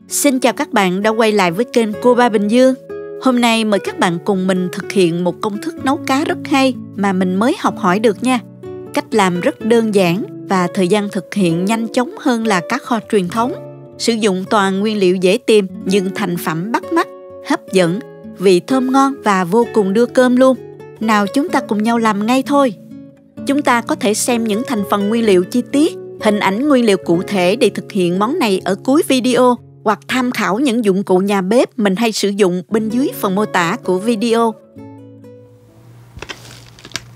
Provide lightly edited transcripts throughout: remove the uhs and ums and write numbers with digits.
Xin chào các bạn đã quay lại với kênh Cô Ba Bình Dương. Hôm nay mời các bạn cùng mình thực hiện một công thức nấu cá rất hay mà mình mới học hỏi được nha. Cách làm rất đơn giản và thời gian thực hiện nhanh chóng hơn là cá kho truyền thống. Sử dụng toàn nguyên liệu dễ tìm nhưng thành phẩm bắt mắt, hấp dẫn, vị thơm ngon và vô cùng đưa cơm luôn. Nào chúng ta cùng nhau làm ngay thôi. Chúng ta có thể xem những thành phần nguyên liệu chi tiết, hình ảnh nguyên liệu cụ thể để thực hiện món này ở cuối video, hoặc tham khảo những dụng cụ nhà bếp mình hay sử dụng bên dưới phần mô tả của video.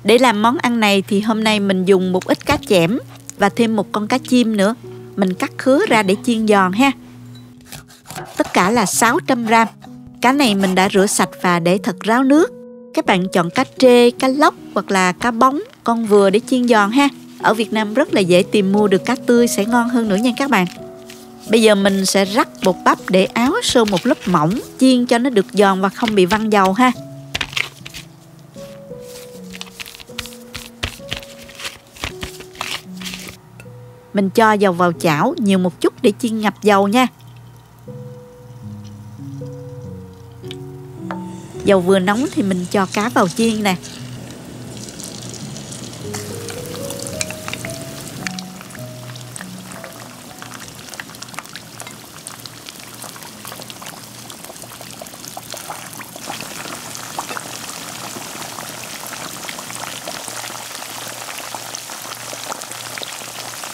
Để làm món ăn này thì hôm nay mình dùng một ít cá chẽm và thêm một con cá chim nữa. Mình cắt khứa ra để chiên giòn ha. Tất cả là 600g. Cá này mình đã rửa sạch và để thật ráo nước. Các bạn chọn cá trê, cá lóc hoặc là cá bóng, con vừa để chiên giòn ha. Ở Việt Nam rất là dễ tìm mua được cá tươi, sẽ ngon hơn nữa nha các bạn. Bây giờ mình sẽ rắc bột bắp để áo sơ một lớp mỏng, chiên cho nó được giòn và không bị văng dầu ha. Mình cho dầu vào chảo nhiều một chút để chiên ngập dầu nha. Dầu vừa nóng thì mình cho cá vào chiên nè.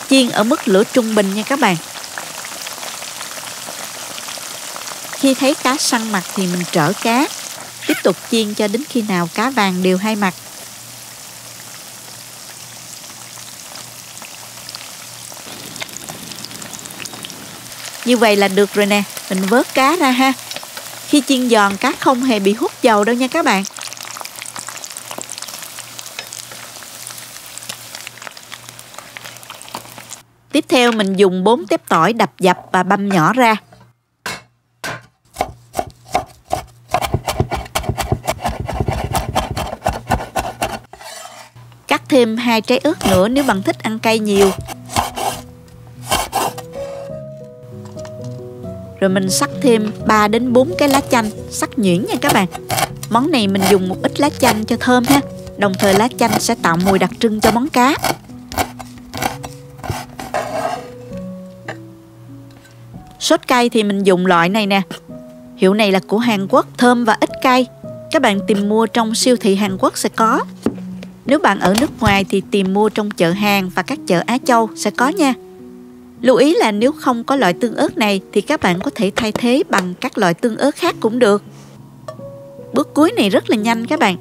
Chiên ở mức lửa trung bình nha các bạn. Khi thấy cá săn mặt thì mình trở cá. Tiếp tục chiên cho đến khi nào cá vàng đều hai mặt. Như vậy là được rồi nè. Mình vớt cá ra ha. Khi chiên giòn cá không hề bị hút dầu đâu nha các bạn. Tiếp theo mình dùng 4 tép tỏi đập dập và băm nhỏ ra. Cắt thêm 2 trái ớt nữa nếu bạn thích ăn cay nhiều. Rồi mình xắt thêm 3 đến 4 cái lá chanh, xắt nhuyễn nha các bạn. Món này mình dùng một ít lá chanh cho thơm ha. Đồng thời lá chanh sẽ tạo mùi đặc trưng cho món cá. Sốt cay thì mình dùng loại này nè. Hiệu này là của Hàn Quốc, thơm và ít cay. Các bạn tìm mua trong siêu thị Hàn Quốc sẽ có. Nếu bạn ở nước ngoài thì tìm mua trong chợ Hàn và các chợ Á Châu sẽ có nha. Lưu ý là nếu không có loại tương ớt này thì các bạn có thể thay thế bằng các loại tương ớt khác cũng được. Bước cuối này rất là nhanh các bạn.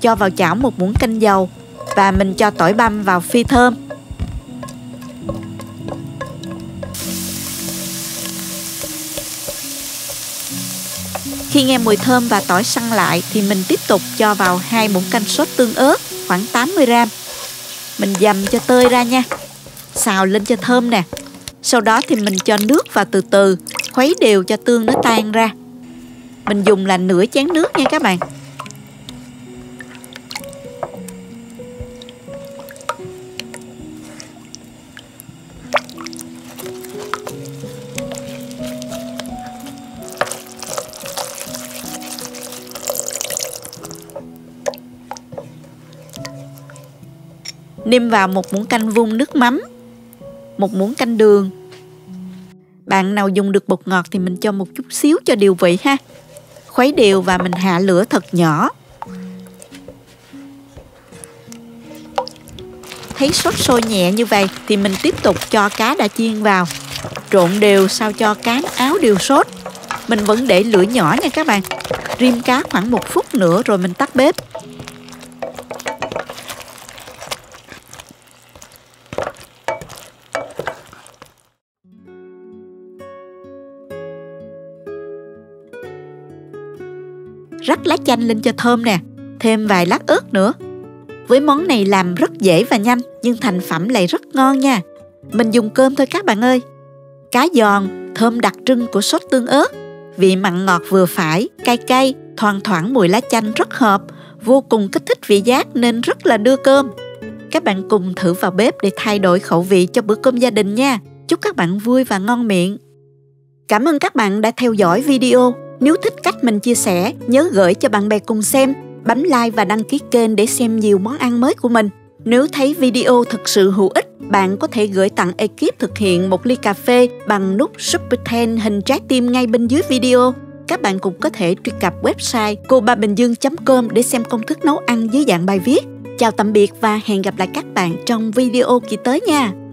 Cho vào chảo một muỗng canh dầu và mình cho tỏi băm vào phi thơm. Khi nghe mùi thơm và tỏi săn lại thì mình tiếp tục cho vào 2 muỗng canh sốt tương ớt khoảng 80g. Mình dầm cho tơi ra nha. Xào lên cho thơm nè. Sau đó thì mình cho nước vào từ từ, khuấy đều cho tương nó tan ra. Mình dùng là nửa chén nước nha các bạn. Nêm vào một muỗng canh vung nước mắm, một muỗng canh đường. Bạn nào dùng được bột ngọt thì mình cho một chút xíu cho điều vị ha. Khuấy đều và mình hạ lửa thật nhỏ. Thấy sốt sôi nhẹ như vậy thì mình tiếp tục cho cá đã chiên vào. Trộn đều sao cho cá áo đều sốt. Mình vẫn để lửa nhỏ nha các bạn. Rim cá khoảng 1 phút nữa rồi mình tắt bếp. Rắc lá chanh lên cho thơm nè. Thêm vài lát ớt nữa. Với món này làm rất dễ và nhanh, nhưng thành phẩm lại rất ngon nha. Mình dùng cơm thôi các bạn ơi. Cá giòn, thơm đặc trưng của sốt tương ớt. Vị mặn ngọt vừa phải, cay cay, thoang thoảng mùi lá chanh rất hợp. Vô cùng kích thích vị giác nên rất là đưa cơm. Các bạn cùng thử vào bếp để thay đổi khẩu vị cho bữa cơm gia đình nha. Chúc các bạn vui và ngon miệng. Cảm ơn các bạn đã theo dõi video. Nếu thích cách mình chia sẻ, nhớ gửi cho bạn bè cùng xem, bấm like và đăng ký kênh để xem nhiều món ăn mới của mình. Nếu thấy video thực sự hữu ích, bạn có thể gửi tặng ekip thực hiện một ly cà phê bằng nút Super Thanks hình trái tim ngay bên dưới video. Các bạn cũng có thể truy cập website cobabình dương.com để xem công thức nấu ăn dưới dạng bài viết. Chào tạm biệt và hẹn gặp lại các bạn trong video kỳ tới nha!